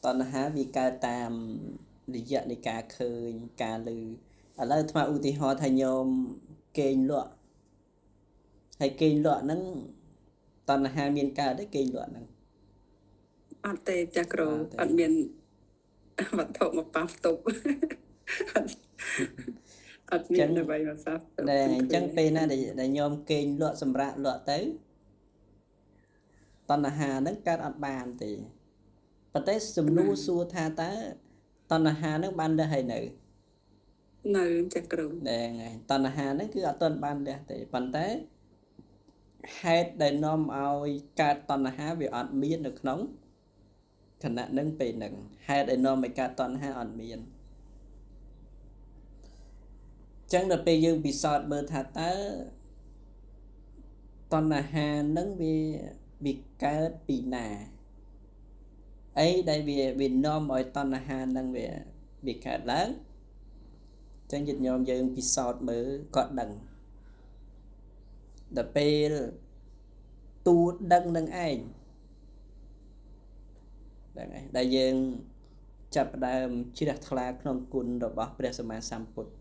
ตอนหาวิการตามระยะในการเคยการลืออะไรมาอุติหอทยมเกณฑ์ลวกให้เกณฑ์ลวกนั้นตอนหาเมียนการได้เกณฑ์ลวกนั้นអត់ទេចាគ្រូអត់មានវត្ថុមកប៉ះផ្ទុកអត់មានអ្វីមកសាផ្ទុកតែអញ្ចឹងពេលណាដែលញោមគេងលក់សម្រាប់លក់ទៅតណ្ហាហ្នឹងកើតអត់បានទេប៉ុន្តែសំណួរសួរថាតើតណ្ហាហ្នឹងបានលះហើយនៅចាគ្រូហ្នឹងហើយតណ្ហាហ្នឹងគឺអត់ទាន់បានលះទេប៉ុន្តែហេតុដែលនាំឲ្យកើតតណ្ហាវាអត់មាននៅក្នុងខណៈហ្នឹងពេលហ្នឹងហេតុដែលនាំឲ្យកើតតណ្ហាអត់មានចឹងដល់ពេលយើងពិសោធន៍មើលថាតើតណ្ហាហ្នឹងវាកើតពីណាអីដែលវានាំឲ្យតណ្ហាហ្នឹងវាកើតឡើងចឹងញាតិញោមយើងពិសោធន៍មើលក៏ដឹងដល់ពេលទូដឹងនឹងឯងហ្នឹងហើយដែលយើងចាប់ផ្ដើមជ្រះថ្លាក្នុងគុណរបស់ព្រះសម្មាសម្ពុទ្ធ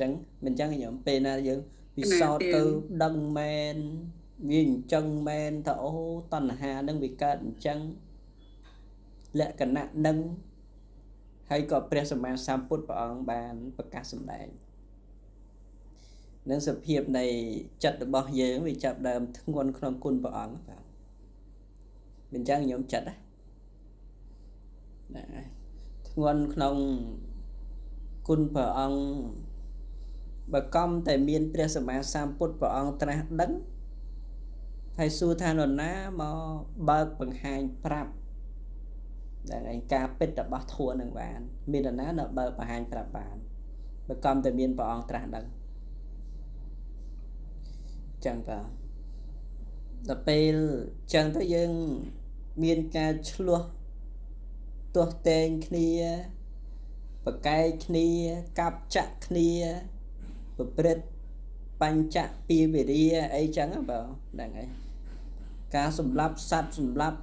ចឹងមិនចឹងញោមពេលណាយើងពិសោធន៍ទៅដឹងមែនវាអញ្ចឹងមែនថាអូតណ្ហានឹងវាកើតអញ្ចឹងលក្ខណៈនឹងហើយក៏ព្រះសម្មាសម្ពុទ្ធព្រះអង្គបានប្រកាសសម្ដែងនឹងសភាពនៃចិត្តរបស់យើងវាចាប់ដើមធ្ងន់ក្នុងគុណព្រះអង្គបាទមិនចឹងញោមចិត្តណាធ្ងន់ក្នុងគុណព្រះអង្គបើកំតែមានព្រះសម្មាសម្ពុទ្ធព្រះអង្គត្រាស់ដឹងហើយសួរថានរណាមកបើកបង្ហាញប្រាប់ដែលឯងការពិតរបស់ធម៌នឹងបានមាននរណានៅបើកបង្ហាញប្រាប់បានបើកំតែមានព្រះអង្គត្រាស់ដឹងចឹងបាទដល់ពេលចឹងទៅយើងមានការឆ្លោះទាស់តែងគ្នាប្រកែកគ្នាកាប់ចាក់គ្នាប្រព្រឹត្តបញ្ចពីវិរិយអីចឹងបើហ្នឹងហើយការសម្លាប់សត្វសម្លាប់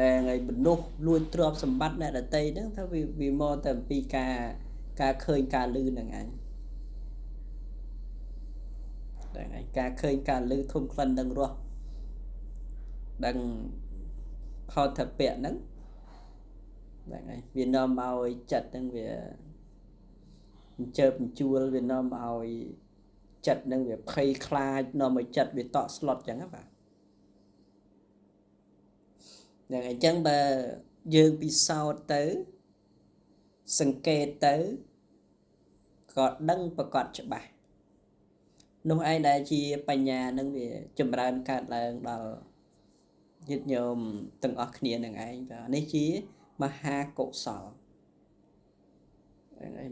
ដែលថ្ងៃមនុស្សលួចទ្រព្យសម្បត្តិអ្នកដទៃហ្នឹងថាវាមកតែអំពីការឃើញការលឺហ្នឹងឯងហ្នឹងហើយការឃើញការលឺធំក្លិនដឹងរស់ដឹងខោថពៈហ្នឹងហ្នឹងហើយវានាំឲ្យចិត្តហ្នឹងវាអញ្ជើញបញ្ជួលវានាំឲ្យចិត្តហ្នឹងវាភ័យខ្លាចនាំឲ្យចិត្តវាតក់ស្លុតចឹងបាទយ៉ាងអញ្ចឹងបើយើងពិសោធន៍ទៅសង្កេតទៅក៏ដឹងប្រកបច្បាស់នោះឯងដែលជាបញ្ញានឹងវាចម្រើនកើតឡើងដល់ញាតិញោមទាំងអស់គ្នានឹងឯងបាទនេះជាមហាកុសល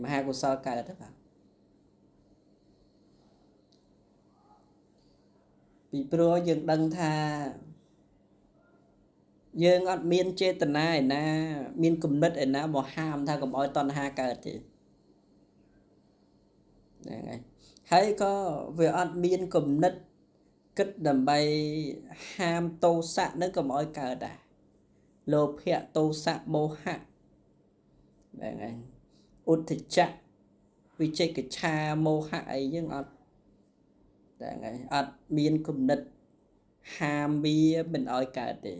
មហាកុសលកើតទៅបាទពីព្រោះយើងដឹងថាយើងអត់មានចេតនាឯណាមានគំនិតឯណាមកហាមថាកុំឲ្យតណ្ហាកើតទេហ្នឹងហើយហើយក៏វាអត់មានគំនិតគិតដើម្បីហាមទោសៈនឹងកុំឲ្យកើតដែរលោភៈទោសៈមោហៈហ្នឹងហើយឧទ្ធចៈវិជិកិច្ឆាមោហៈអីយើងអត់ហ្នឹងហើយអត់មានគំនិតហាមវាមិនឲ្យកើតទេ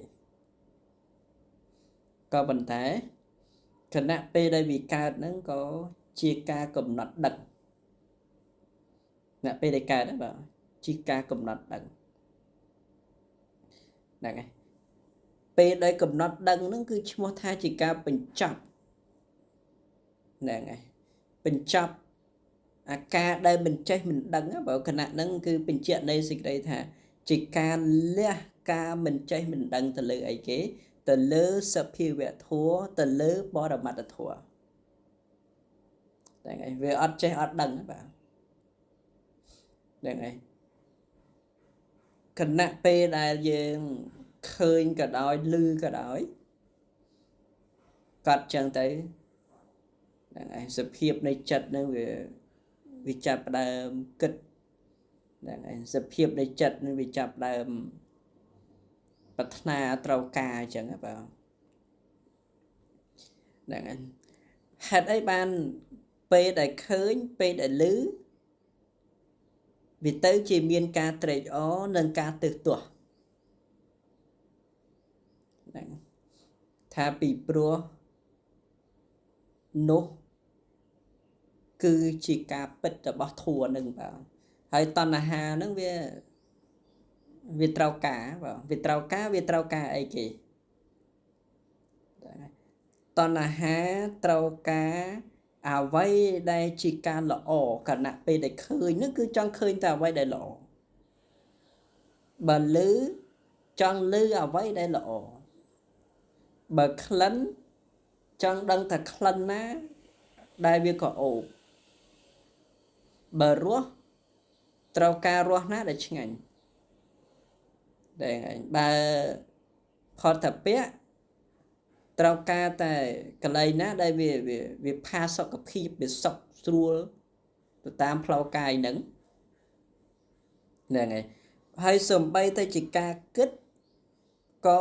ក៏ប៉ុន្តែគណៈពេលដែលវាកើតហ្នឹងក៏ជាការកំណត់ដឹងអ្នកពេលដែលកើតហ្នឹងបាទជាការកំណត់ដឹងហ្នឹងហើយពេលដែលកំណត់ដឹងហ្នឹងគឺឈ្មោះថាជាការបញ្ចប់ហ្នឹងហើយបញ្ចប់អាការដែលមិនចេះមិនដឹងបើគណៈហ្នឹងគឺបញ្ជាក់នៃសេចក្តីថាជាការលះការមិនចេះមិនដឹងទៅលើអីគេទៅលើសភាវៈធម៌ទៅលើបរមត្តធម៌ហ្នឹងហើយវាអត់ចេះអត់ដឹងបាទហ្នឹងហើយគណៈពេលដែលយើងឃើញក៏ដោយឮក៏ដោយកាត់ចឹងទៅហ្នឹងហើយសភាពនៃចិត្តហ្នឹងវាចាប់ផ្ដើមគិតហ្នឹងហើយសភាពនៃចិត្តហ្នឹងវាចាប់ផ្ដើមប ប្រាថ្នាត្រូវការអញ្ចឹងបាទហ្នឹងហើយហេតុអីបានពេលដែលឃើញពេលដែលឮវាទៅជាមានការត្រេកអរនិងការទើសទាស់ហ្នឹងថាពីព្រោះនោះគឺជាការពិតរបស់ធัวនឹងបាទហើយតណ្ហាហ្នឹងវាត្រូវការបាទវាត្រូវការអីគេតណ្ហាត្រូវការអ្វីដែលជាការល្អគណៈពេលដែលឃើញហ្នឹងគឺចង់ឃើញតែអ្វីដែលល្អបើឮចង់ឮអ្វីដែលល្អបើក្លិនចង់ដឹងថាក្លិនណាដែលវាក្រអូបបើរសត្រូវការរសណាដែលឆ្ងាញ់តែបើផតពៈត្រូវការតែកន្លែងណាដែលវាផាសុខភាពវាសុខស្រួលទៅតាមផ្លូវកាយហ្នឹងហើយសំបីតែជាការគិតក៏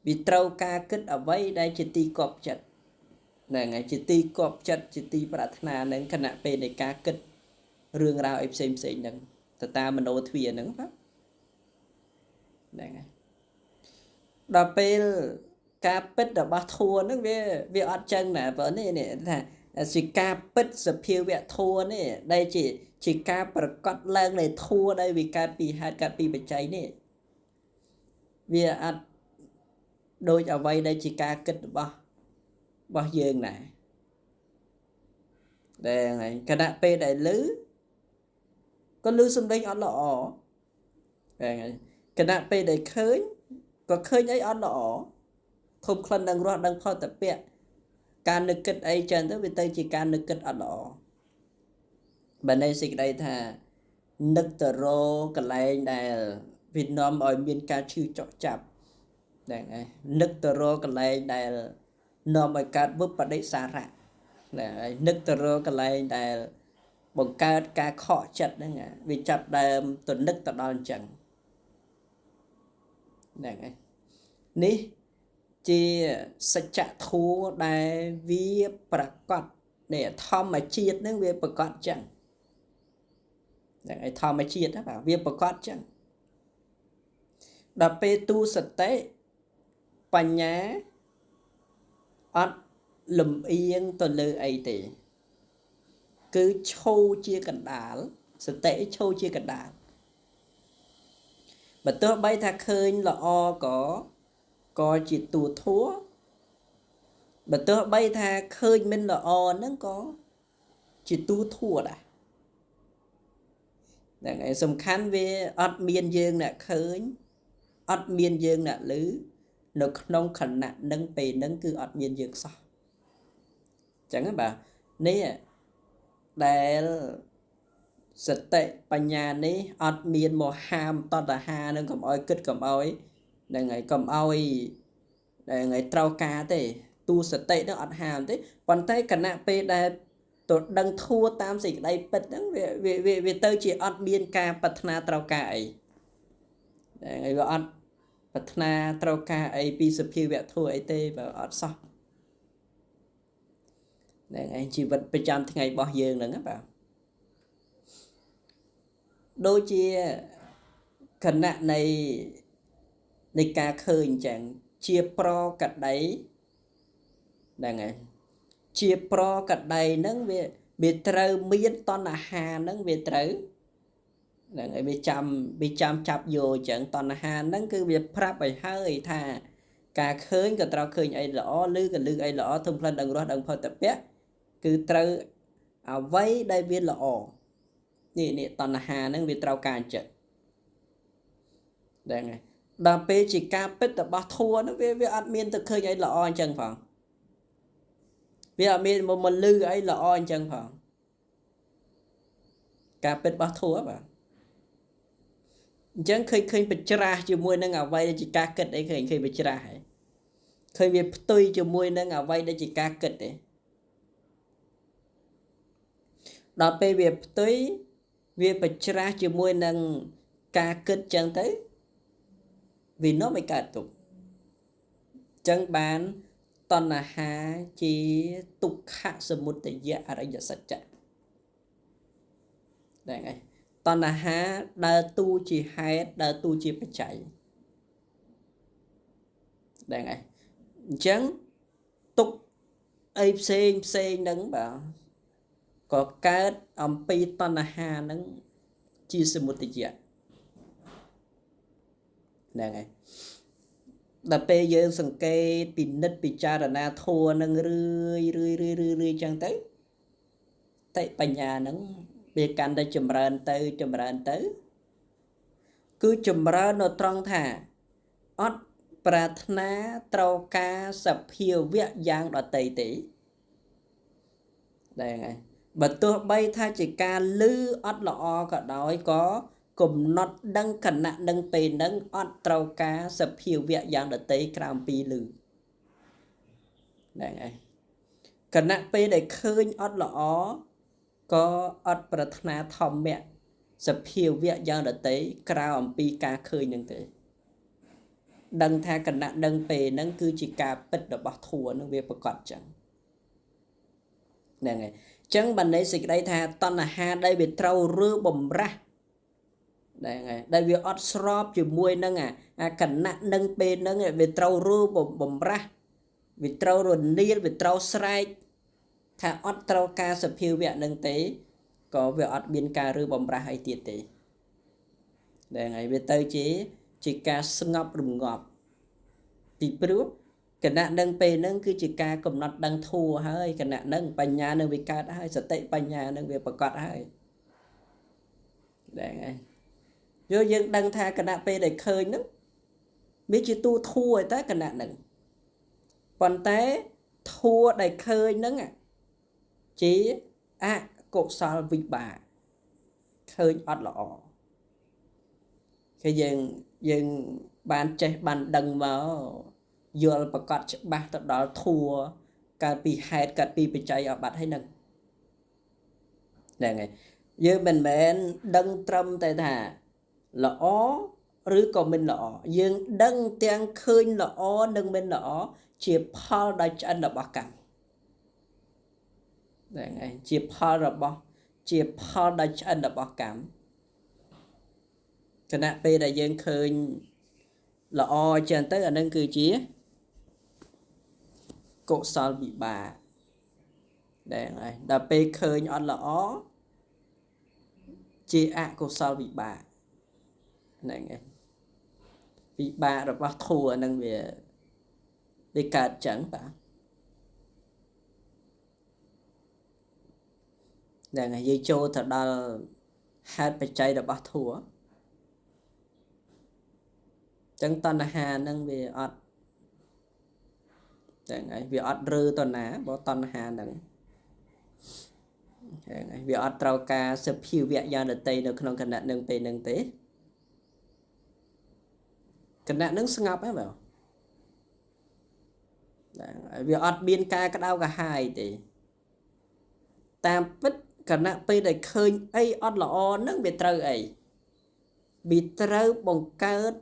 វាត្រូវការគិតអ្វីដែលជាទីគប់ចិត្តហ្នឹងហើយជាទីគប់ចិត្តជាទីប្រាថ្នាហ្នឹងខណៈពេលនៃការគិតរឿងរ៉ាវអីផ្សេងហ្នឹងទៅតាមមโนទ្វារហ្នឹងបាទហ្នឹងហើយដល់ពេលការពិតរបស់ធัวហ្នឹងវាអត់ចឹងណាបើនេះថាជាការពិតសភាវៈធัวនេះដែលជាការប្រកាសឡើងនៃធัวដែលវាកើតពីហេតុកើតពីបច្ច័យនេះវាអត់ដូចអ្វីដែលជាការគិតរបស់យើងដែរដែលហ្នឹងគណៈពេលដែលឮក៏ឮសំឡេងអត់ល្អហ្នឹងគណៈពេលដែលឃើញក៏ឃើញអីអត់ល្អធំក្លិននឹងរស់ដឹងផុតពៈការនឹកគិតអីចឹងទៅវាទៅជាការនឹកគិតអត់ល្អបើនៃសេចក្តីថានឹកទៅរកន្លែងដែលវានាំឲ្យមានការឈឺចុកចាប់ហ្នឹងហើយនឹកទៅរកកន្លែងដែលនាំឲ្យកើតវិបដិសារៈហ្នឹងហើយនឹកទៅរកកន្លែងដែលបង្កើតការខកចិត្តហ្នឹងវាចាប់ដើមទៅនឹកទៅដល់អញ្ចឹងហ្នឹងហើយនេះជាសច្ចធម៌ដែលវាប្រកបនៃធម្មជាតិហ្នឹងវាប្រកបចឹងហ្នឹងហើយធម្មជាតិណាបាទវាប្រកបចឹងដល់ពេលទូសតិបញ្ញាអត់លំអៀងទៅលើអីទេគឺឈរជាកណ្ដាលសតិឈរជាកណ្ដាលបើទោះបីថាឃើញល្អក៏ជាទូធัวបើទោះបីថាឃើញមិនល្អហ្នឹងក៏ជាទូធัวដែរហ្នឹងហើយសំខាន់វាអត់មានយើងអ្នកឃើញអត់មានយើងអ្នកឮនៅក្នុងខណៈនឹងពេលហ្នឹងគឺអត់មានយើងសោះអញ្ចឹងបាទនេះដែលសតិបញ្ញានេះអត់មានមកហាមតណ្ហានឹងកុំឲ្យគិតកុំឲ្យហ្នឹងហើយកុំឲ្យហ្នឹងហើយត្រូវការទេទូសតិនឹងអត់ហាមទេប៉ុន្តែគណៈពេលដែលទៅដឹងធัวតាមសេចក្តីពិតហ្នឹងវាទៅជាអត់មានការប្រាថ្នាត្រូវការអីហ្នឹងហើយវាអត់ប្រាថ្នាត្រូវការអីពីសភាវៈធัวអីទេបើអត់សោះហ្នឹងឯងជីវិតប្រចាំថ្ងៃរបស់យើងហ្នឹងណាបាទដូចជាគណៈនៃការឃើញអញ្ចឹងជាប្រកដីហ្នឹងហើយជាប្រកដីហ្នឹងវាត្រូវមានតណ្ហាហ្នឹងវាត្រូវហ្នឹងហើយវាចាំចាប់យកអញ្ចឹងតណ្ហាហ្នឹងគឺវាប្រាប់ឲ្យហើយថាការឃើញក៏ត្រូវឃើញអីល្អឬក៏ឮអីល្អធំក្លិនដឹងរស់ដឹងផុតពៈគឺត្រូវអ្វីដែលវាល្អនេះតណ្ហាហ្នឹងវាត្រូវការអញ្ចឹងហ្នឹងហើយដល់ពេលជាការពិតរបស់ធัวហ្នឹងវាអត់មានទៅឃើញអីល្អអញ្ចឹងផងវាអត់មានមកលឺអីល្អអញ្ចឹងផងការពិតរបស់ធัวបាទអញ្ចឹងឃើញបច្រាស់ជាមួយនឹងអ្វីដែលជាការគិតអីឃើញបច្រាស់ហើយឃើញវាផ្ទុយជាមួយនឹងអ្វីដែលជាការគិតទេដល់ពេលវាផ្ទុយវាបច្រាស់ជាមួយនឹងការគិតចឹងទៅ vì nó mớiកើតទុក្ខចឹងបានតណ្ហាជាទុក្ខសមុទយៈអរិយសច្ចៈដែរហើយតណ្ហាដើរតួជាហេតុដើរតួជាបច្ច័យដែរហើយអញ្ចឹងទុក្ខអីផ្សេងហ្នឹងបាទក៏កើតអំពីតណ្ហាហ្នឹងជាសមុទយៈហ្នឹងហើយដល់ពេលយើងសង្កេតពិនិត្យពិចារណាធម៌នឹងរឿយចឹងទៅតិបញ្ញាហ្នឹងវាកាន់តែចម្រើនទៅគឺចម្រើននៅត្រង់ថាអត់ប្រាថ្នាត្រូវការសភាវៈយ៉ាងដតីទេដែរហើយបើទោះបីថាជាការលឺអត់ល្អក៏ដោយក៏កំណត់ដឹងគណៈនឹងពេលហ្នឹងអត់ត្រូវការសភាវៈយ៉ាងដតីក្រៅពីលឺហ្នឹងហើយគណៈពេលដែលឃើញអត់ល្អក៏អត់ប្រាថ្នាធម្មៈសភាវៈយ៉ាងដតីក្រៅអំពីការឃើញហ្នឹងទេដឹងថាគណៈដឹងពេលហ្នឹងគឺជាការពិតរបស់ធัวនឹងវាប្រកបចឹងហ្នឹងហើយចឹងបានន័យសេចក្តីថាតណ្ហាដែលវាត្រូវរើបំរាស់ដែរហើយដែលវាអត់ស្របជាមួយនឹងអាគណៈនឹងពេលហ្នឹងវាត្រូវរើបំរាស់វាត្រូវរនាលវាត្រូវស្រែកថាអត់ត្រូវការសភាវៈនឹងទេក៏វាអត់មានការរើបំរាស់អីទៀតទេដែរហើយវាទៅជាការស្ងប់រងាប់ពីព្រោះគណៈនឹងពេលហ្នឹងគឺជាការកំណត់ដឹងធัวហើយគណៈនឹងបញ្ញានឹងវាកើតហើយសតិបញ្ញានឹងវាប្រកបហើយដែរហើយយើងដឹងថាគណៈពេលដែលឃើញហ្នឹងវាជាទូធัวតែគណៈនឹងប៉ុន្តែធัวដែលឃើញហ្នឹងជាអកុសលវិបាកឃើញអត់ល្អគឺយើងបានចេះបានដឹងមកយល់ប្រកបច្បាស់ទៅដល់ធัวកើតពីហេតុកើតពីបច្ច័យអបាត់ហើយហ្នឹងហ្នឹងហើយយើងមិនមែនដឹងត្រឹមតែថាល្អឬក៏មិនល្អយើងដឹងទាំងឃើញល្អនិងមិនល្អជាផលដោយឆ្អិនរបស់កម្មហ្នឹងហើយជាផលដោយឆ្អិនរបស់កម្មគណៈពេលដែលយើងឃើញល្អចឹងទៅអានឹងគឺជាកុសលវិបាកដែរហើយដល់ពេលឃើញអត់ល្អជាអកុសលវិបាកហ្នឹងហើយវិបាករបស់ធัวហ្នឹងវាកើតចឹងបាទហ្នឹងហើយយើងចូលទៅដល់ហេតុបច្ច័យរបស់ធัวចឹងតណ្ហាហ្នឹងវាអត់ចឹងហើយវាអត់រើតណាបើតណ្ហាហ្នឹងចឹងហើយវាអត់ត្រូវការសភាវៈយ៉ាងដតីនៅក្នុងគណៈនឹងពេលហ្នឹងទេគណៈនឹងស្ងប់ហើយបើវាអត់មានការក្តៅក្រហាយទេតាមពិតគណៈពេលដែលឃើញអីអត់ល្អហ្នឹងវាត្រូវអីវាត្រូវបង្កើត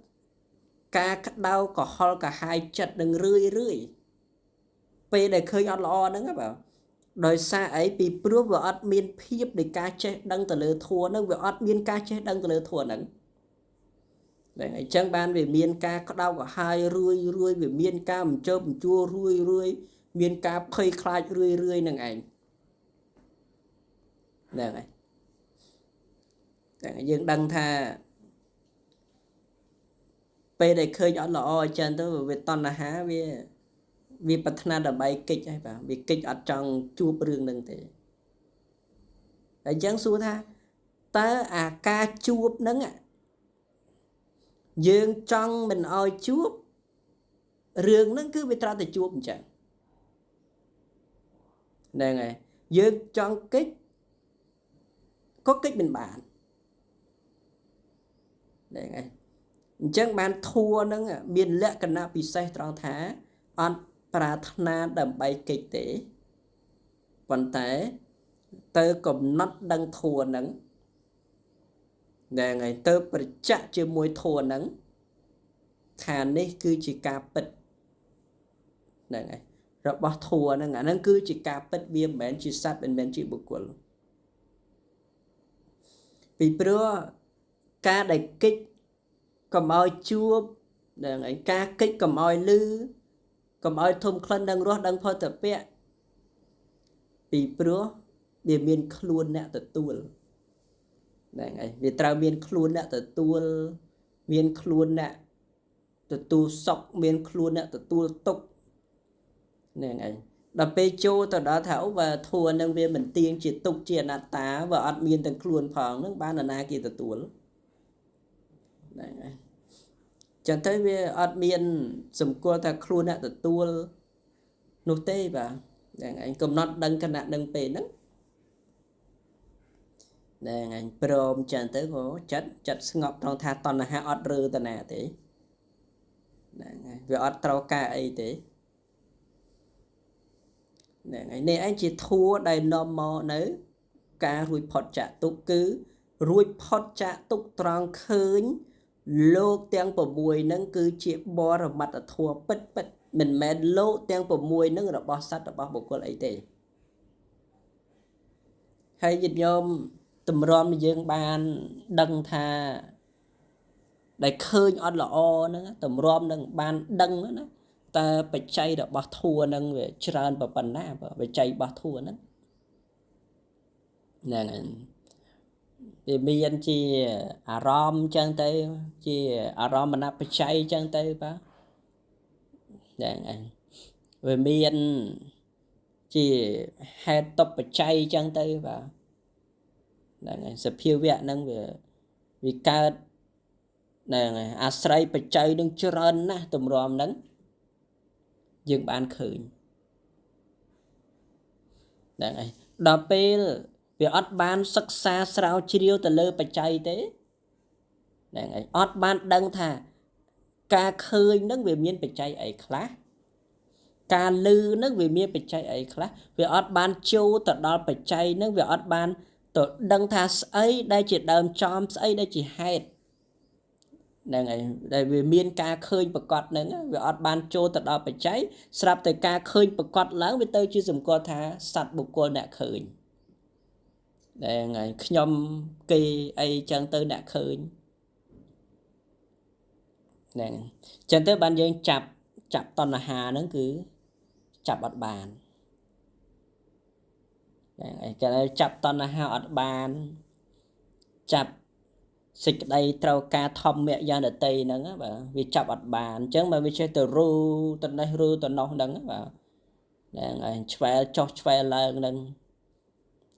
ការក្តៅក្រហល់ក្រហាយចិត្តនឹងរឿយពេលដែលឃើញអត់ល្អហ្នឹងបាទដោយសារអីពីព្រោះវាអត់មានភាពនៃការចេះដឹងទៅលើធัวហ្នឹងវាអត់មានការចេះដឹងទៅលើធัวហ្នឹងតែអញ្ចឹងបានវាមានការក្តៅក្រហាយរឿយវាមានការបញ្ចុះបញ្ជួរឿយមានការភ័យខ្លាចរឿយនឹងឯងហ្នឹងហើយតែយើងដឹងថាពេលដែលឃើញអត់ល្អអញ្ចឹងទៅវាតណ្ហាវាប្រាថ្នាដើម្បីកិច្ចហើយបាទវាកិច្ចអត់ចង់ជួបរឿងហ្នឹងទេអញ្ចឹងសួរថាតើអាការជួបហ្នឹងយើងចង់មិនឲ្យជួបរឿងហ្នឹងគឺវាត្រូវតែជួបអញ្ចឹងហ្នឹងហើយយើងចង់កិច្ចក៏កិច្ចមិនបានហ្នឹងហើយអញ្ចឹងបានធัวហ្នឹងមានលក្ខណៈពិសេសត្រង់ថាអត់ប្រាថ្នាដើម្បីកិច្ចទេប៉ុន្តែទៅកំណត់ដឹងធัวហ្នឹងហ្នឹងហើយទៅប្រចាំជាមួយធัวហ្នឹង ថានេះគឺជាការពិតហ្នឹងហើយរបស់ធัวហ្នឹងអាហ្នឹងគឺជាការពិតវាមិនមែនជាសត្វមិនមែនជាបុគ្គលពីព្រោះការដែលកិច្ចកុំឲ្យជួបហ្នឹងហើយការកិច្ចកុំឲ្យលឺកុំឲ្យធំក្លិនដឹងរស់ដឹងផុតពៈពីព្រោះវាមានខ្លួនអ្នកទទួលហ្នឹងហើយវាត្រូវមានខ្លួនអ្នកទទួលមានខ្លួនអ្នកទទួលសុខមានខ្លួនអ្នកទទួលទុក្ខហ្នឹងហើយដល់ពេលចូលទៅដល់ថាអូបើធัวនឹងវាមិនទៀងជាទុក្ខជាអនត្តាបើអត់មានទាំងខ្លួនផងហ្នឹងបាននរណាគេទទួលហ្នឹងហើយចឹងទៅវាអត់មានសម្គាល់ថាខ្លួនអ្នកទទួលនោះទេបាទហ្នឹងហើយកំណត់ដឹងគណៈដឹងពេលហ្នឹងហ្នឹងហើយព្រមចឹងទៅក៏ចិត្តស្ងប់ត្រង់ថាតណ្ហាអត់រើតណាទេហ្នឹងហើយវាអត់ត្រូវការអីទេហ្នឹងហើយនេះឯងជាធัวដែលនាំមកនៅការរួចផុតចាកទុក្ខគឺរួចផុតចាកទុក្ខត្រង់ឃើញលោកទាំង6ហ្នឹងគឺជាបរមត្តធัวពិតមិនមែនលោកទាំង6ហ្នឹងរបស់សត្វរបស់បុគ្គលអីទេហើយញាតិញោមតម្រាំយើងបានដឹងថាដែលឃើញអត់ល្អហ្នឹងតម្រាំនឹងបានដឹងណាតើបច្ច័យរបស់ធัวហ្នឹងវាច្រើនប៉ុណ្ណាបច្ច័យរបស់ធัวហ្នឹងហ្នឹងហើយវាមានជាអារម្មណ៍ចឹងទៅជាអារម្មណ៍បច្ច័យចឹងទៅបាទហ្នឹងហើយវាមានជាហេតុតបច្ច័យចឹងទៅបាទហ្នឹងហើយសភាវៈហ្នឹងវាកើតហ្នឹងហើយអាស្រ័យបច្ច័យនឹងច្រើនណាស់តម្រាំហ្នឹងយើងបានឃើញហ្នឹងហើយដល់ពេលវាអត់បានសិក្សាស្រាវជ្រាវទៅលើបច្ច័យទេហ្នឹងហើយអត់បានដឹងថាការឃើញហ្នឹងវាមានបច្ច័យអីខ្លះការឮហ្នឹងវាមានបច្ច័យអីខ្លះវាអត់បានចូលទៅដល់បច្ច័យហ្នឹងវាអត់បានទៅដឹងថាស្អីដែលជាដើមចំស្អីដែលជាហេតុហ្នឹងហើយដែលវាមានការឃើញប្រកបហ្នឹងវាអត់បានចូលទៅដល់បច្ច័យស្រាប់តែការឃើញប្រកបឡើងវាទៅជាសម្គាល់ថាសត្វបុគ្គលអ្នកឃើញហ្នឹងហើយខ្ញុំគេអីចឹងទៅអ្នកឃើញហ្នឹងចឹងទៅបានយើងចាប់តណ្ហាហ្នឹងគឺចាប់អត់បានហ្នឹងហើយគេចាប់តណ្ហាអត់បានចាប់សេចក្តីត្រូវការធម្មៈយ៉ាងដតីហ្នឹងបាទវាចាប់អត់បានអញ្ចឹងបើវាចេះទៅរូទៅនេះរូទៅនោះហ្នឹងបាទហ្នឹងហើយឆ្វែលចុះឆ្វែលឡើងហ្នឹង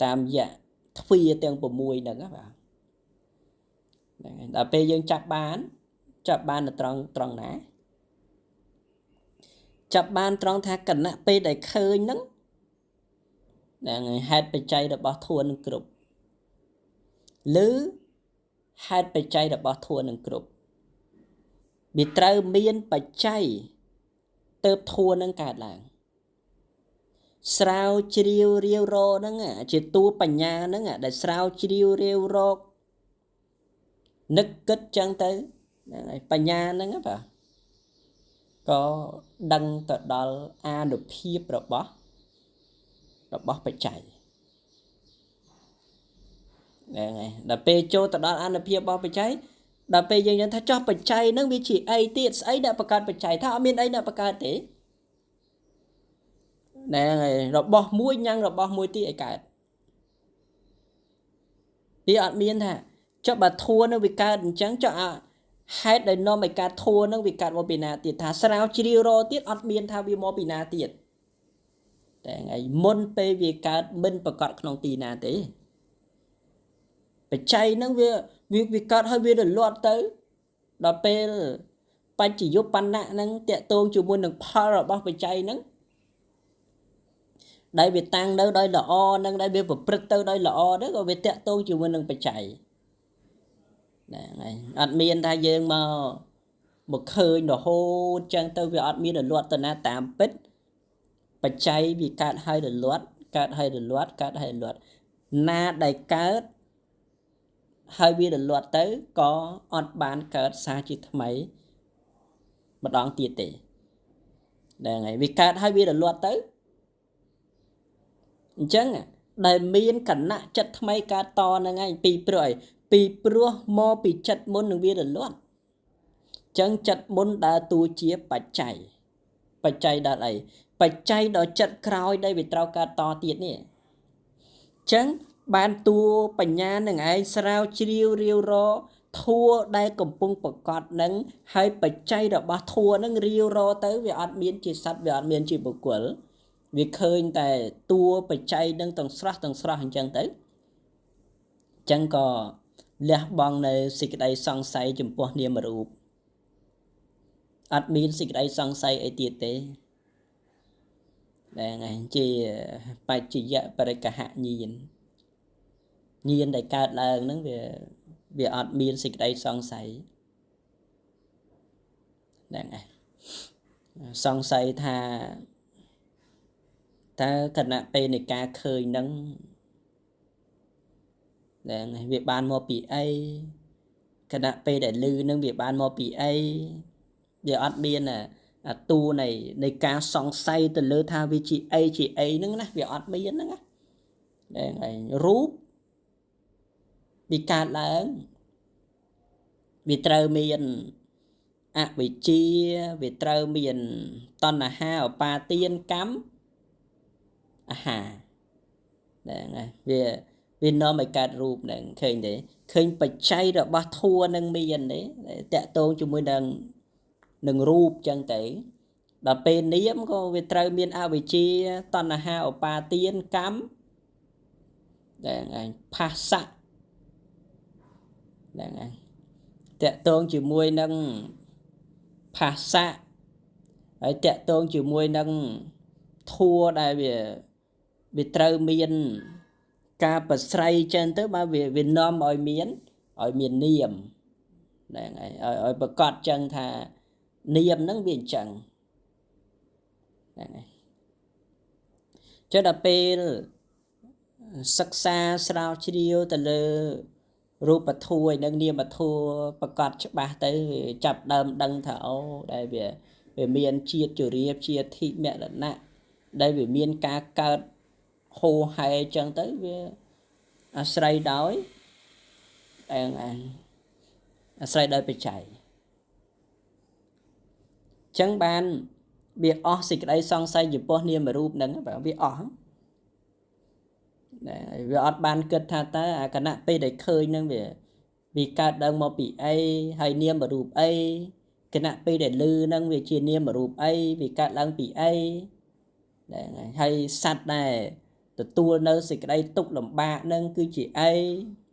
តាមរយៈទ្វាទាំង6ហ្នឹងបាទហ្នឹងហើយដល់ពេលយើងចាប់បាននៅត្រង់ណាចាប់បានត្រង់ថាគណៈពេលដែលឃើញហ្នឹងហ្នឹងហើយហេតុបច្ច័យរបស់ធัวនឹងគ្រប់ឬហេតុបច្ច័យរបស់ធัวនឹងគ្រប់វាត្រូវមានបច្ច័យទៅធัวនឹងកើតឡើងស្រាវជ្រាវរាវរកហ្នឹងជាតួបញ្ញាហ្នឹងដែលស្រាវជ្រាវរាវរកនឹកគិតចឹងទៅហ្នឹងហើយបញ្ញាហ្នឹងបាទក៏ដឹងទៅដល់អានុភាពរបស់បច្ច័យហ្នឹងហើយដល់ពេលចូលទៅដល់អានុភាពរបស់បច្ច័យដល់ពេលយើងថាចោះបច្ច័យហ្នឹងវាជាអីទៀតស្អីដែលបង្កើតបច្ច័យថាអត់មានអីដែលបង្កើតទេហ្នឹងហើយរបស់មួយញ៉ាំងរបស់មួយទៀតឲ្យកើតវាអត់មានថាចុះបើធัวនឹងវាកើតអញ្ចឹងចុះហេតុដែលនាំឲ្យកើតធัวនឹងវាកើតមកពីណាទៀតថាស្រាវជ្រាវរកទៀតអត់មានថាវាមកពីណាទៀតតែថ្ងៃមុនពេលវាកើតមិនប្រកាសក្នុងទីណាទេបច្ច័យហ្នឹងវាកើតហើយវារលត់ទៅដល់ពេលបច្ចយុបណ្ណៈហ្នឹងតកតងជាមួយនឹងផលរបស់បច្ច័យហ្នឹងដែលវាតាំងនៅដោយល្អនឹងដែលវាប្រព្រឹត្តទៅដោយល្អហ្នឹងក៏វាតកតងជាមួយនឹងបច្ច័យហ្នឹងហើយអត់មានថាយើងមកឃើញរហូតចឹងទៅវាអត់មានរលត់ទៅណាតាមពិតបច្ច័យវាកើតហើយរលត់កើតហើយរលត់កើតហើយរលត់ណាដែលកើតហើយវារលត់ទៅក៏អត់បានកើតសារជាថ្មី ម្ដងទៀតទេហ្នឹងហើយវាកើតហើយវារលត់ទៅអញ្ចឹងដែលមានគណៈចិត្តថ្មីកើតតហ្នឹងឯងពីព្រោះអីពីព្រោះមកពីចិត្តមុននឹងវារលត់អញ្ចឹងចិត្តមុនដើរតួជាបច្ច័យដល់អីបច្ច័យដល់ចិត្តក្រោយដែលវាត្រូវកើតតទៀតនេះអញ្ចឹងបានតួបញ្ញានឹងឯងស្រាវជ្រាវរាវរធัวដែលកំពុងប្រកបនឹងហើយបច្ច័យរបស់ធัวនឹងរាវរទៅវាអត់មានជាសត្វវាអត់មានជាបុគ្គលវាឃើញតែតួបច្ច័យនឹងទាំងស្រស់អញ្ចឹងទៅអញ្ចឹងក៏លះបង់នៅសេចក្តីសង្ស័យចំពោះនាមរូបអត់មានសេចក្តីសង្ស័យអីទៀតទេដែលឯងជាបច្ចយៈបរិកហញាណដែលកើតឡើងហ្នឹងវាអត់មានសេចក្តីសង្ស័យហ្នឹងឯងសង្ស័យថាតើគណៈពេលនៃការឃើញហ្នឹងហ្នឹងវាបានមកពីអីគណៈពេលដែលឮហ្នឹងវាបានមកពីអីវាអត់មានតួនៃការសង្ស័យទៅលើថាវាជាអីហ្នឹងណាវាអត់មានហ្នឹងណាហ្នឹងឯងរូបវាកើតឡើងវាត្រូវមានអវិជ្ជាវាត្រូវមានតណ្ហាឧបាទានកម្មអាហារហ្នឹងហើយវានាំឲ្យកើតរូបហ្នឹងឃើញទេឃើញបច្ច័យរបស់ធัวនឹងមានទេតកតងជាមួយនឹងរូបចឹងទៅដល់ពេលនាមក៏វាត្រូវមានអវិជ្ជាតណ្ហាឧបាទានកម្មហ្នឹងហើយផាសៈហ្នឹងហើយតកតងជាមួយនឹងផាសៈហើយតកតងជាមួយនឹងធัวដែលវាត្រូវមានការប្រស្រ័យចឹងទៅបើវានាំឲ្យមាននាមហ្នឹងហើយឲ្យប្រកាសចឹងថានាមហ្នឹងវាអញ្ចឹងហ្នឹងហើយចុះដល់ពេលសិក្សាស្រាវជ្រាវទៅលើរូបធัวនិងនាមធัวប្រកាសច្បាស់ទៅចាប់ដើមដឹងថាអូដែលវាមានជាតិជរាជាធិមរណៈដែលវាមានការកើតហូរហែចឹងទៅវាអាស្រ័យដោយបច្ច័យចឹងបានវាអស់សេចក្តីសង្ស័យចំពោះនាមរូបហ្នឹងវាអស់វាអត់បានគិតថាតើអាគណៈពេលដែលឃើញហ្នឹងវាកើតឡើងមកពីអីហើយនាមរូបអីគណៈពេលដែលឮហ្នឹងវាជានាមរូបអីវាកើតឡើងពីអីហ្នឹងហើយសត្វដែលទទួលនៅសេចក្តីទុក្ខលំបាកហ្នឹងគឺជាអី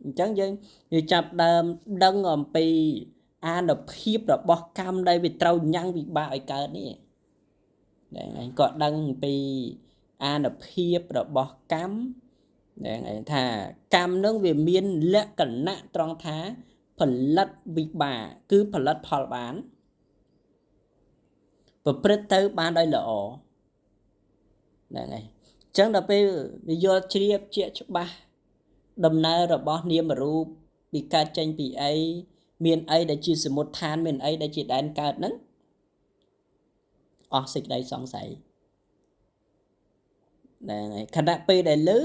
អញ្ចឹងយើងវាចាប់ដើមដឹងអំពីអានុភាពរបស់កម្មដែលវាត្រូវញ៉ាំងវិបាកឲ្យកើតនេះហ្នឹងឯងក៏ដឹងពីអានុភាពរបស់កម្មហ្នឹងឯងថាកម្មនឹងវាមានលក្ខណៈត្រង់ថាផលិតវិបាកគឺផលិតផលបានប្រព្រឹត្តទៅបានដោយល្អហ្នឹងឯងចឹងដល់ពេលវាយល់ជ្រាបជាក់ច្បាស់ដំណើររបស់នាមរូបវាកើតចេញពីអីមានអីដែលជាសមុฏដ្ឋានមានអីដែលជាដែនកើតហ្នឹងអស់សេចក្តីសង្ស័យហ្នឹងហើយខណៈពេលដែលឮ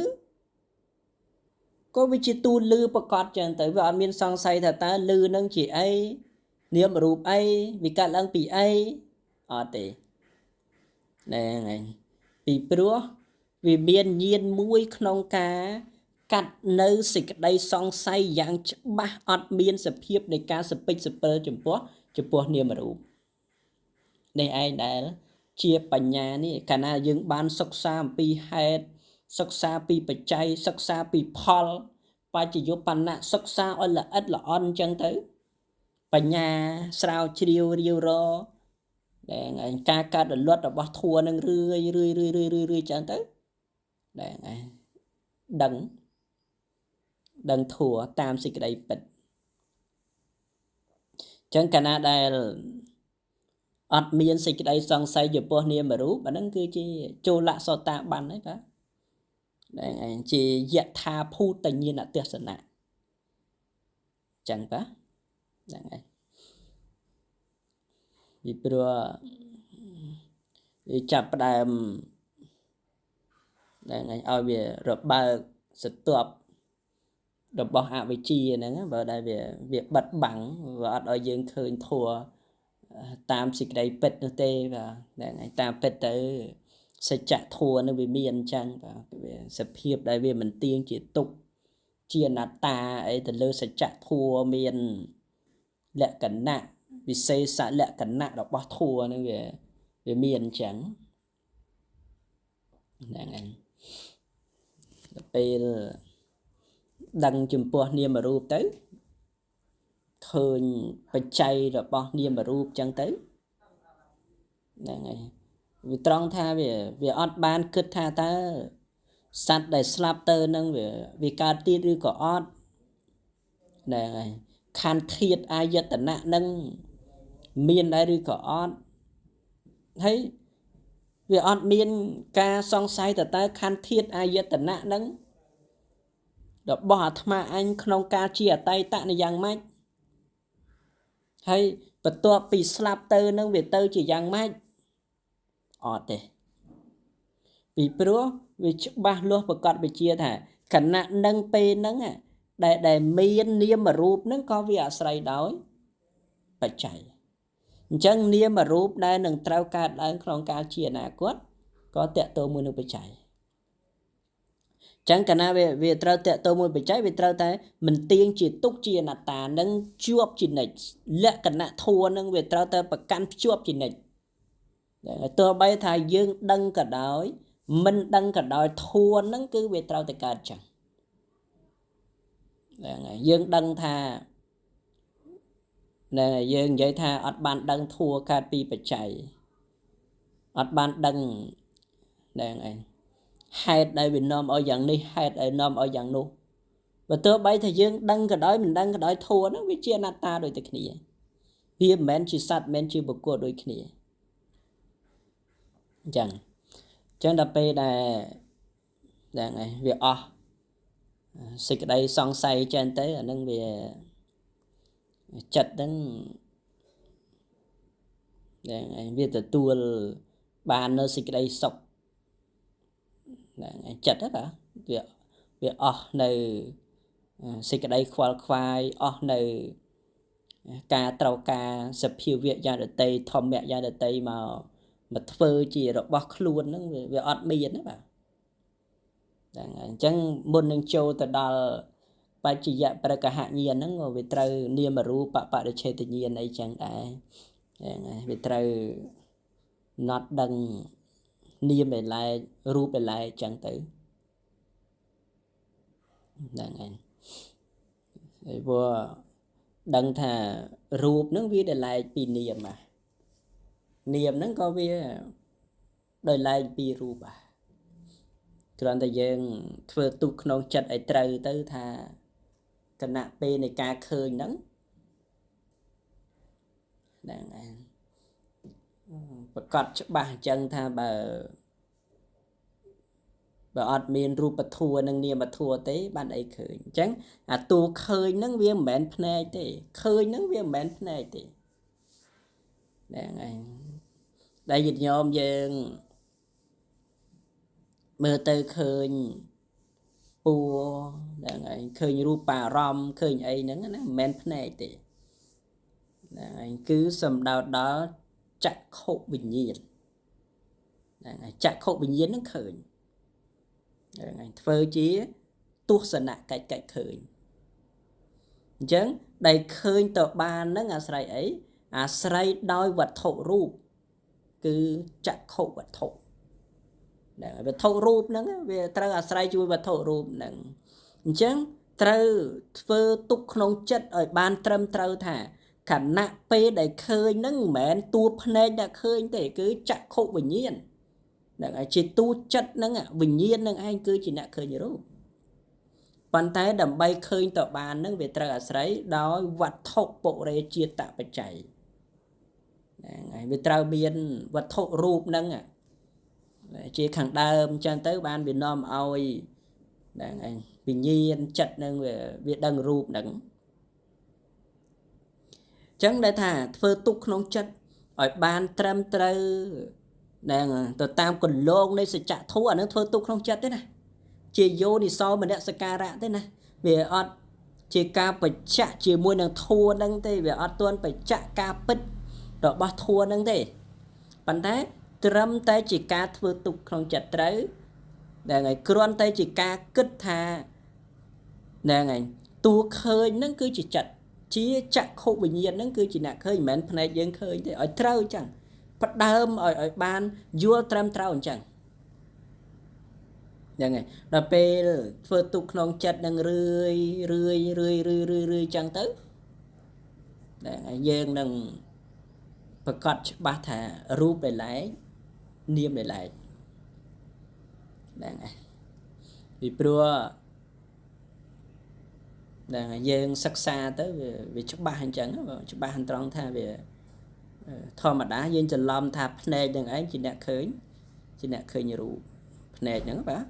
ក៏វាជាទូលឺប្រកាសចឹងទៅវាអត់មានសង្ស័យថាតើឮនឹងជាអីនាមរូបអីវាកើតឡើងពីអីអត់ទេហ្នឹងហើយពីព្រោះវាមានញាណមួយក្នុងការកាត់នៅសេចក្តីសង្ស័យយ៉ាងច្បាស់អត់មានសភាពនៃការសពេចសពិលចំពោះនាមរូបនេះឯងដែលជាបញ្ញានេះកាលណាយើងបានសិក្សាអំពីហេតុសិក្សាពីបច្ច័យសិក្សាពីផលបច្ចយុបណ្ណៈសិក្សាឲ្យល្អិតល្អន់អញ្ចឹងទៅបញ្ញាស្រាវជ្រាវរាវរដែលឯងការកើតរលត់របស់ធัวនឹងរឿយចឹងទៅដែលឯងដឹងធัวតាមសេចក្តីពិតចឹងកាលណាដែលអត់មានសេចក្តីសង្ស័យចំពោះនាមរូបអាហ្នឹងគឺជាចូលសោតាបានហើយបាទដែលឯងជាយថាភូតញ្ញាណទស្សនៈចឹងបាទហ្នឹងហើយ vì bữa vì chập đàm là ngày ao về rồi ba sự tuập rồi bỏ hạ vị trí này và đây về việc bật bằng và ở dương khơi thua tam xịt đầy bết nó tê và để ngày tam bết tới sẽ chặt thua nó bị miên chăng và sẽ hiệp đây về mình tiên chỉ tục chia nát ta ấy từ lơ sẽ chặt thua miên lệ cẩn nặng vì xây xã lệ cẩn nặng đọc bỏ thua nó về miên chẳng để ngày bây đăng chùm bò niềm mà rụp tới khơi bạch chay rồi bò niềm mà rụp chẳng tới để ngày vì trong tha về ọt ban kết tha ta sát để slap tơ nâng vì ca tiết ư có ọt để ngày khan thiệt ai giật tận nạ nâng miên ai ư có ọt thấy vì ọt miên ca song sai tờ ta khan thiệt ai giật tận nạ nâng đó bỏ thma anh không ca chia tay tạ này giang mách hay bật tua bị slap tơ nâng về tơ chỉ giang mách ọt thế vì bữa vì ba luôn và còn bị chia thả khả năng nâng pê nâng để miên niêm mà rụp nâng có việc xây đói phải chạy chẳng niêm mà rụp đây nâng trao ca đang không ca chia nà quất có tệ tô mùi nâng phải chạy chẳng cả na về trao tệ tô mùi phải chạy vì trao tay mình tiên chỉ túc chia nà tà nâng chuốc chỉ này lệ cả nạ thua nâng về trao tay và căn chuốc chỉ này tôi bây thà dương đăng cả đói mình đăng cả đòi thua nâng cứ về trao tay cả chẳng dương đăng thà nè dương vậy thà ọt ban đăng thua cả pi bạch chạy ọt ban đăng nè này hai đây Việt Nam ở dạng đi hai ở Nam ở dạng nô và tôi bây thà dương đăng cả đói mình đăng cả đói thua nó với chia nát ta đôi tay kia vì men chỉ sát men chỉ bực của đôi kia chẳng chẳng đập pe này này việc xịt đây song say trên tới ở nâng về chặt đến việc từ tua bàn nó xịt đây sọc chặt hết à việc này xịt đây khoai khoai này ca trâu ca sập hiu việc ra được tây thom mẹ ra được tây mà phơi chỉ rồi bóc luôn nó về miên đó bà chẳng muốn nâng châu từ đó bà chỉ dạy bà cả hạ nhiên nó ngồi về trời niềm mà ru bà được chơi tự nhiên ấy chẳng ai về trời nót đằng niềm về lại ru về lại chẳng tử vừa đằng thà ru nó viết để lại pi niềm mà niềm nó có viết đời lại pi ru bà còn tại dương thưa tục nông chặt ở trời tới thà cái nạ p này ca khơi nắng và cọt cho bà chân tha bà ọt miền ru bạch thua nâng niềm bạch thua tế ban ấy khơi chẳng tu khơi nâng viên mẹn phnei tế khơi nâng viên mẹn phnei tế đây dịch nhôm dương mơ tơ khơi bùa khơi ru bà rom khơi ấy nâng mẹn phnei tế cứ sầm đào đó chặt khổ bình nhiên chặt khổ bình nhiên nó khởi phơi chí tuốt sân nạ cách khởi chẳng đầy khơi tờ ban nó sài ấy sài đôi vật thổ rụp cứ chặt khổ vật thổ về thổ rụp nó về trâu sài chui vật thổ rụp nè chẳng trâu phơi tục nông chất ở ban trâm trâu thả khả nạ pê để khơi nâng mẹn tua phnei đã khơi để cứ chặt khổ bình nhiên chỉ tu chất nâng bình nhiên nâng anh cứ chỉ nạ khơi như đó bàn tay đầm bay khơi tờ bàn nâng về trời sấy đó vật thọ bộ để chia tạ bạch chảy về trời biên vật thọ rụp nâng chỉ khẳng đơm chân tới ban Việt Nam ôi bình nhiên chất nâng về việc đằng rụp nâng chẳng để thả phơ tục nông chất ឲ្យបានត្រឹមត្រូវដែលទៅតាមកលងនៃសច្ចធម៌អានឹងធ្វើទុកក្នុងចិត្តទេណាជាយោនិសោមនសិការៈទេណាវាអត់ជាការបច្ចៈជាមួយនឹងធម៌ហ្នឹងទេវាអត់ទាន់បច្ចៈការពិតរបស់ធម៌ហ្នឹងទេប៉ុន្តែត្រឹមតែជាការធ្វើទុកក្នុងចិត្តត្រូវដែលថ្ងៃគ្រាន់តែជាការគិតថាហ្នឹងហើយតួឃើញហ្នឹងគឺជាចិត្តជាចក្ខុវិញ្ញាណហ្នឹងគឺជាអ្នកឃើញមិនមែនភ្នែកយើងឃើញទេឲ្យត្រូវអញ្ចឹងផ្ដើមឲ្យបានយល់ត្រឹមត្រូវអញ្ចឹងហ្នឹងហើយដល់ពេលធ្វើទុកក្នុងចិត្តនឹងរឿយចឹងទៅហ្នឹងហើយយើងនឹងប្រកាសច្បាស់ថារូបដែលឡែកនាមដែលឡែកហ្នឹងហើយពីព្រោះហ្នឹងហើយយើងសិក្សាទៅវាច្បាស់អញ្ចឹងច្បាស់ត្រង់ថាវាធម្មតាយើងច្រឡំថាភ្នែកនឹងឯងជាអ្នកឃើញរូបភ្នែកហ្នឹងបាទ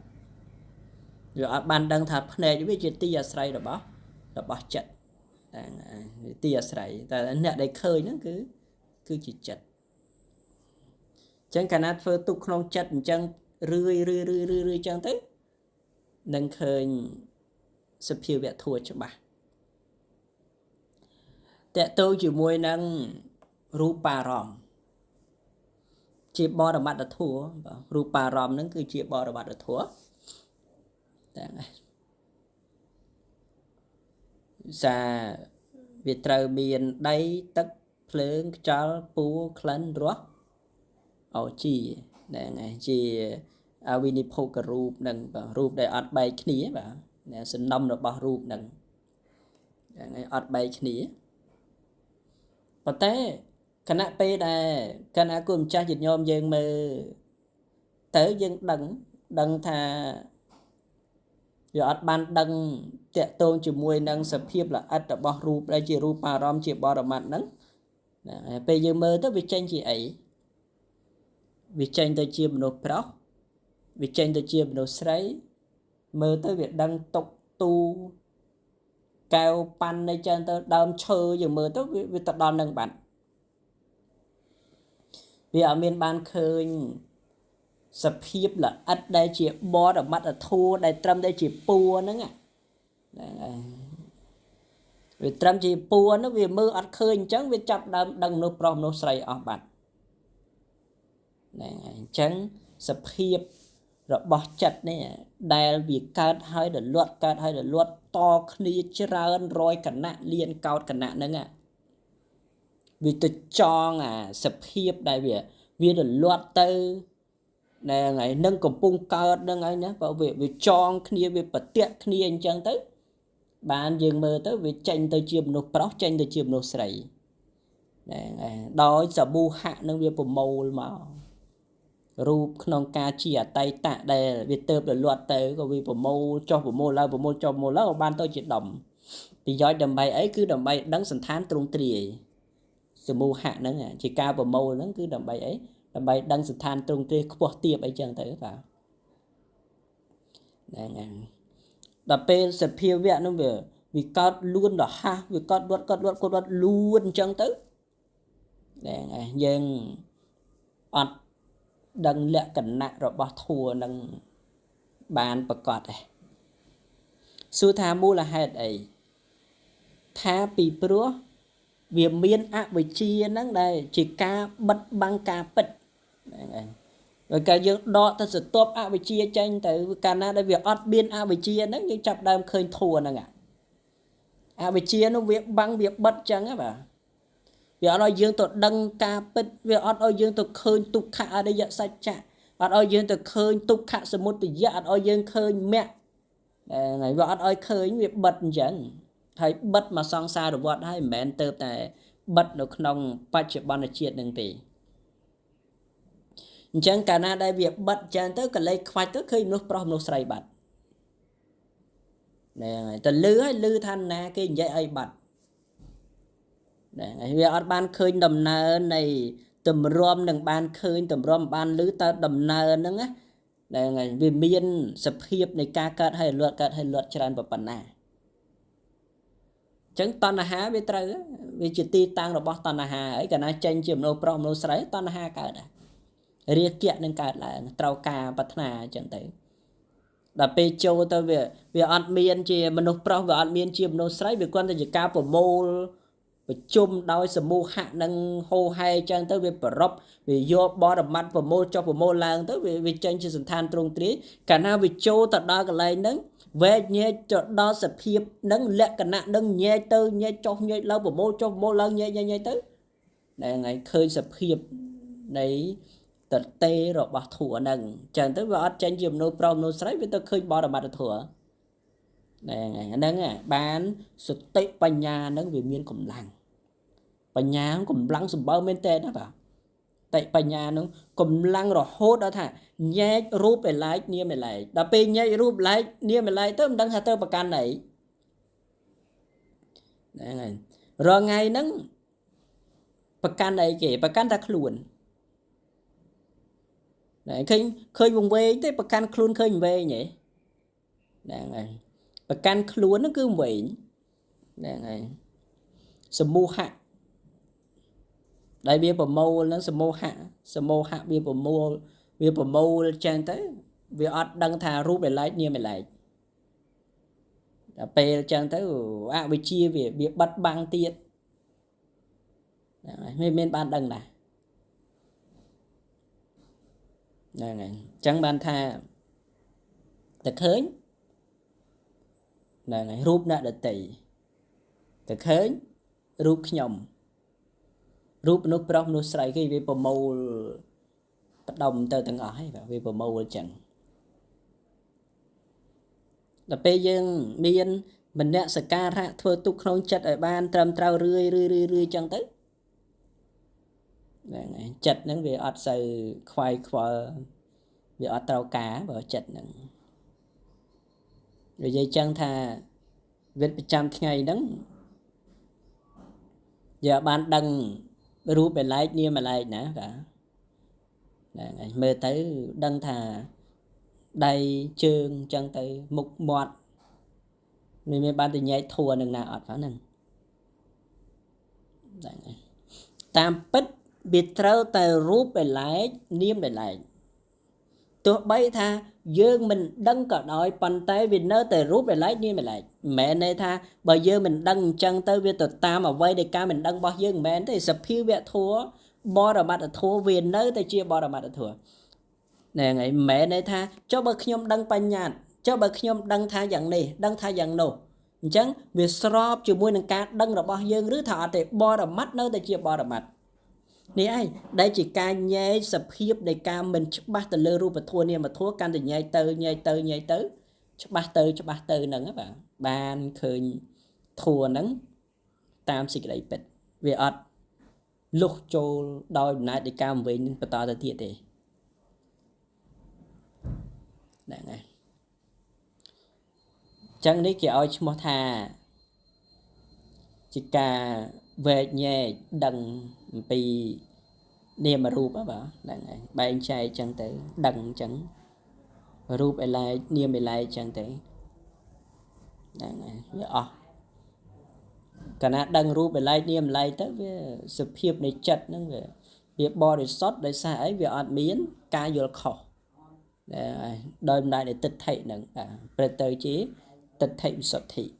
វាអត់បានដឹងថាភ្នែកវាជាទីអាស្រ័យរបស់ចិត្តទីអាស្រ័យតែអ្នកដែលឃើញហ្នឹងគឺជាចិត្តអញ្ចឹងកាលណាធ្វើទុកក្នុងចិត្តអញ្ចឹងរឿយអញ្ចឹងទៅនឹងឃើញសភាវៈធัวច្បាស់តើទៅជាមួយនឹងរូបារម្មណ៍ជាបរមត្តធัวរូបារម្មណ៍ហ្នឹងគឺជាបរមត្តធัวតែវាត្រូវមានដីទឹកភ្លើងខ្យល់ពូក្លិនរសអូជាហ្នឹងហើយជាអវិនិភោគរូបនឹងរូបដែលអត់បែកគ្នាបាទសំណុំរបស់រូបនឹងហ្នឹងហើយអត់បែកគ្នាប៉ុន្តែគណៈពេលដែលគណៈគូម្ចាស់ញាតិញោមយើងមើលទៅយើងដឹងថាវាអត់បានដឹងតាក់ទងជាមួយនឹងសភាពល្អិតរបស់រូបដែលជារូបអារម្មណ៍ជាបរមត្តហ្នឹងពេលយើងមើលទៅវាចេញជាអីវាចេញទៅជាមនុស្សប្រុសវាចេញទៅជាមនុស្សស្រីមើលទៅវាដឹងតុកទូកែវប៉ាន់អីចឹងទៅដើមឈើយើងមើលទៅវាទៅដល់នឹងបាត់វាអត់មានបានឃើញសភាពល្អិតដែលជាបរមត្តធัวដែលត្រឹមតែជាពួរហ្នឹងហ្នឹងហើយវាត្រឹមជាពួរហ្នឹងវាមើលអត់ឃើញអញ្ចឹងវាចាប់ដើមដឹងមនុស្សប្រុសមនុស្សស្រីអស់បាត់ហ្នឹងហើយអញ្ចឹងសភាពរបស់ចិត្តនេះដែលវាកើតហើយរលត់តគ្នាច្រើនរយគណៈលៀនកោតគណៈហ្នឹងវាទៅចងសភាពដែលវារលត់ទៅហ្នឹងហើយនឹងកំពុងកើតហ្នឹងហើយណាបើវាចងគ្នាវាប្រទាក់គ្នាអញ្ចឹងទៅបានយើងមើលទៅវាចេញទៅជាមនុស្សប្រុសចេញទៅជាមនុស្សស្រីហ្នឹងហើយដោយសមូហៈនឹងវាប្រមូលមករូបក្នុងការជាអតីតដែលវាទៅរលត់ទៅក៏វាប្រមូលចុះប្រមូលឡើងប្រមូលចុះប្រមូលឡើងក៏បានទៅជាដំប្រយោជន៍ដើម្បីអីគឺដើម្បីដឹងសន្តានទ្រង់ទ្រាយសមូហៈហ្នឹងជាការប្រមូលហ្នឹងគឺដើម្បីអីដើម្បីដឹងសន្តានទ្រង់ទ្រាយខ្ពស់ទាបអីចឹងទៅបាទហ្នឹងហើយដល់ពេលសភាវៈហ្នឹងវាកើតលួនរហ័សវាកើតរត់លួនអញ្ចឹងទៅហ្នឹងហើយយើងអត់ដឹងលក្ខណៈរបស់ធัวនឹងបានប្រកបទេសួរថាមូលហេតុអីថាពីព្រោះវាមានអវិជ្ជាហ្នឹងដែលជាការបិទបាំងការពិតហ្នឹងហើយហើយកាលយើងដកទៅសន្ទប់អវិជ្ជាចេញទៅកាលណាដែលវាអត់មានអវិជ្ជាហ្នឹងយើងចាប់ដើមឃើញធัวហ្នឹងអវិជ្ជានោះវាបាំងវាបិទចឹងហ៎បាទវាអត់ឲ្យយើងទៅដឹងការពិតវាអត់ឲ្យយើងទៅឃើញទុក្ខអរិយសច្ចៈអត់ឲ្យយើងទៅឃើញទុក្ខសមុទយៈអត់ឲ្យយើងឃើញមគ្គហើយវាអត់ឲ្យឃើញវាបិទអញ្ចឹងហើយបិទមកសង្សារវដ្តហើយមិនមែនទៅតែបិទនៅក្នុងបច្ចុប្បន្នជាតិនឹងទេអញ្ចឹងកាលណាដែលវាបិទចឹងទៅកលេសខ្វាច់ទៅឃើញមនុស្សប្រុសមនុស្សស្រីបាត់ហ្នឹងហើយទៅលឺថាណាគេនិយាយអីបាត់ហ្នឹងហើយវាអត់បានឃើញដំណើរនៃតម្រាំនឹងបានឃើញតម្រាំបានឮតើដំណើរហ្នឹងណាហ្នឹងហើយវាមានសភាពនៃការកើតហើយលត់ច្រើនប៉ុណ្ណា chẳng tần hà về trời vì chỉ ti tăng rồi bỏ tần hà ấy cả na tranh chìm nô pro nô sấy tần hà cả đã riêng kiện nên cả là trâu cà bát na chẳng tới là pe châu ta về ăn miên chỉ mình nô pro về ăn miên chìm nô sấy về quan ta chỉ cá của mô về chum đôi sầm mô hạ nâng hô hay chẳng tới về prop về vô bỏ đập mặt của mô cho của mô lang tới về tranh chỉ sẵn than trung trí cả na về châu ta đa cái này nâng về nhẹ cho đó sẽ phiệp nâng lẹ cả nạn nâng nhẹ tư nhẹ cho nhẹ lâu của mô cho mô lang nhẹ tới này ngày khơi sẽ phiệp đấy tật tê rồi bỏ thủa nâng chẳng tới vào tranh dùm nô prom nô sấy với tôi khơi bỏ đập mặt thủa này nâng bán sự tệ bà nhà nâng vì miên cũng lặng bà nhà cũng lặng sùm bao bên tên đó bảo tại bà nhà nó cũng lăng rồi hốt đó thà nhé rúp về lại nia mày lại đập pe nhé rúp lại nia mày lại tới đăng hà tơ bạc can này rồi ngày nắng bạc can này kể bạc can ta khluồn này khơi vùng về tới bạc can khluồn khơi về nhỉ này bạc can khluồn nó cứ vậy này sầm mu hạ đại bia bờ mâu nó sầm mô hạ bia bờ mâu trang tới vì ọt đăng thà rúp để lại như mày lại pe trang tới bị chia về việc bắt băng tiết men ban đăng này chẳng ban thà ta khơi này rúp đã được tỷ ta khơi rúp nhom rúp nút prop nút sấy cái vì bờ mâu bắt đồng từ từng ở hay vì bờ mâu chẳng là bây giờ miên mình đã sẽ ca ra thôi tục không chặt ở ban trầm trao rươi chẳng tới chặt những việc ọt sợi khoai việc ọt trao cá và chặt những rồi dây chân thà việc trăm ngày đắng giờ ban đăng rúp về lại như mà lại nè cả mơ tới đăng thà đầy chương chân tới mục mọt mình ban từ nhảy thua nâng nào ọt phá nâng tam bích biệt trâu tới rúp về lại niêm về lại tụi bay tha dương mình đăng cả đói bàn tay vì nó tới rút về lấy như mày lại mẹ này tha bởi giờ mình đăng chân tới với tụi ta mà vay để ca mình đăng bao dương mẹ thì sập phiêu vẽ thua bỏ ra mặt thua vì nó tới chia bỏ ra mặt thua nè ngày mẹ này tha cho bậc nhom đăng pan nhạt cho bậc nhom đăng tha dạng này đăng tha dạng nổ chẳng việc srop chịu môi nâng cá đăng ra bao dương rứ thọ thì bỏ ra mắt nó tới chia bỏ ra mặt nè ai đây chỉ ca nhảy sập khiếp để ca mình bắt từ lơ ru và thua nè mà thua can từ nhảy tới bắt từ nè các bạn ban khơi thua nắng tam xịt đầy bệt về ọt lúc cho đòi nãy để cam về nhưng bắt ta thiệt đấy này chẳng đấy kiểu cho thà chỉ ca về nhà đằng bị niềm mà rụp á bảo là bài trai chẳng tới đằng chẳng rụp lại niềm lại chẳng tới cả na đằng rụp lại niềm lại tới với sự hiệp này chặt nó về việc body shot để xa ấy việc ăn miến ca vô khổ đôi lại để tịch thệ nè tới chế tịch thệ sọt thị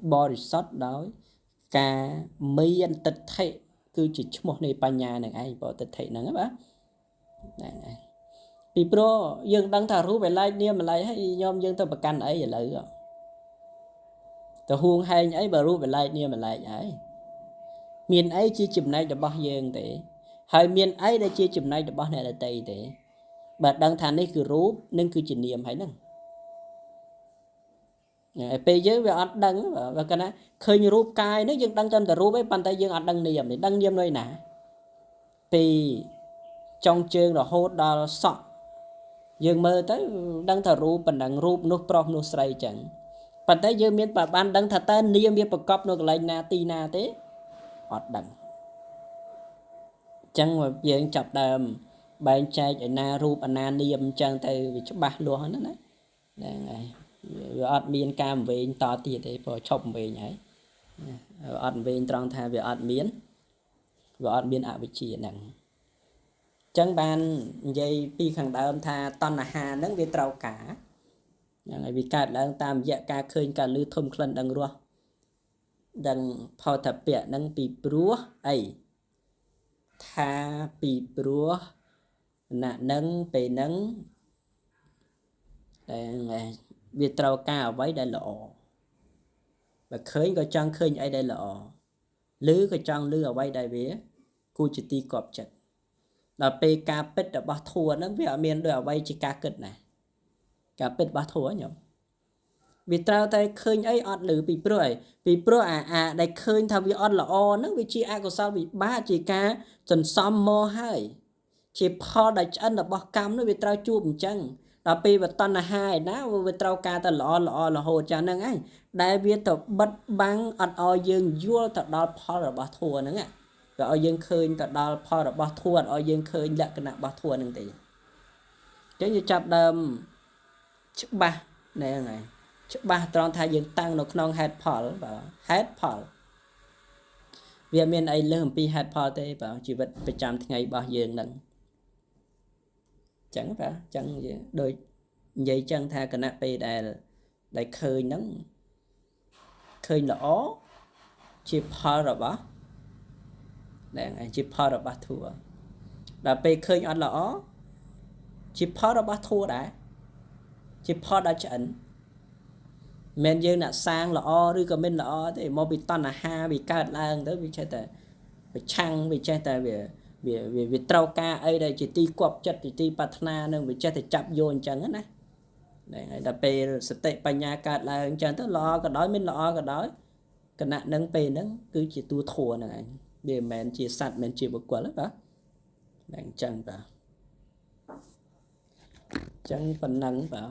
body shot đó ca mấy anh tịch thệ cứ chỉ một này ba nhà này ai bỏ tịch thệ nè bác vì pro dương đăng thả rú về lại niêm mà lại hay nhom dương tao bạc căn ấy vậy lợi rồi tao huông hay ấy bà rú về lại niêm mà lại ấy miền ấy chỉ chùm này được bao dương thế hai miền ấy đã chia chùm này được bao này là tây thế bà đăng thả này cứ rú nên cứ chỉ niệm hay nè bây giờ về ăn đăng và cái này khơi như rúp cài nếu dương đăng chân từ rúp ấy bàn tay dương ăn đăng niệm thì đăng niệm nơi nè vì trong chương là hốt đó sọ dương mơ tới đăng thờ rúp bàn đăng rúp nút prom nút sray chẳng bàn tay dương miền bà ban đăng thật tên niệm miền bậc cấp nút lại na ti na thế ọt đăng chẳng mà dương chập đầm bàn trai ở na rúp anh na niệm chẳng tay vì chút ba luôn đó đấy ọt miền cam về to thì để bỏ chọc về nhảy អត់វិញត្រង់ថាវាអត់មានអវិជ្ជាហ្នឹងចឹងបាននិយាយពីខាងដើមថាតណ្ហាហ្នឹងវាត្រូវការហ្នឹងហើយវាកើតឡើងតាមរយៈការឃើញការលឺធំក្លិនដឹងរសដឹងផោតពៈហ្នឹងពីព្រោះអីថាពីព្រោះណៈហ្នឹងពេលហ្នឹងតែវាត្រូវការអ្វីដែលល្អបើឃើញក៏ចង់ឃើញអីដែលល្អឮក៏ចង់ឮអ្វីដែលវាគួរជាទីគប់ចិត្តដល់ពេលការពិតរបស់ធัวហ្នឹងវាអត់មានដូចអ្វីជាការគិតណាការពិតរបស់ធัวញោមវាត្រូវតែឃើញអីអត់ឮពីព្រោះអីពីព្រោះអាដែលឃើញថាវាអត់ល្អហ្នឹងវាជាអកុសលវិបាកជាការសន្សំមកហើយជាផលដែលឆ្អិនរបស់កម្មនោះវាត្រូវជួបអញ្ចឹងដល់ពេលវតណ្ហាឯណាវាត្រូវការតែល្អរហូតចាស់ហ្នឹងឯងដែលវាទៅបិទបាំងអត់ឲ្យយើងយល់ទៅដល់ផលរបស់ធัวហ្នឹងវាឲ្យយើងឃើញទៅដល់ផលរបស់ធัวអត់ឲ្យយើងឃើញលក្ខណៈរបស់ធัวហ្នឹងទេអញ្ចឹងយើងចាប់ដើមច្បាស់ហ្នឹងហើយច្បាស់ត្រង់ថាយើងតាំងនៅក្នុងហេតុផលបាទហេតុផលវាមានអីលើសអំពីហេតុផលទេបាទជីវិតប្រចាំថ្ងៃរបស់យើងហ្នឹងចឹងបាទចឹងដូចនិយាយចឹងថាគណៈពេលដែលឃើញហ្នឹងឃើញល្អជាផលរបស់ដែលជាផលរបស់ធัวដល់ពេលឃើញអត់ល្អជាផលរបស់ធัวដែរជាផលដល់ឆ្អិនមិនយើងអ្នកសាងល្អឬក៏មិនល្អទេមកពីតណ្ហាវាកើតឡើងទៅវាចេះតែប្រឆាំងវាចេះតែវាត្រូវការអីដែលជាទីគប់ចិត្តជាទីប្រាថ្នានឹងវាចេះតែចាប់យកអញ្ចឹងណាហ្នឹងហើយដល់ពេលសតិបញ្ញាកើតឡើងអញ្ចឹងទៅល្អក៏ដោយមិនល្អក៏ដោយគណៈនឹងពេលហ្នឹងគឺជាតួធัวហ្នឹងឯងវាមិនមែនជាសត្វមិនជាបុគ្គលទេបាទហ្នឹងអញ្ចឹងបាទអញ្ចឹងប៉ុណ្ណឹងបាទ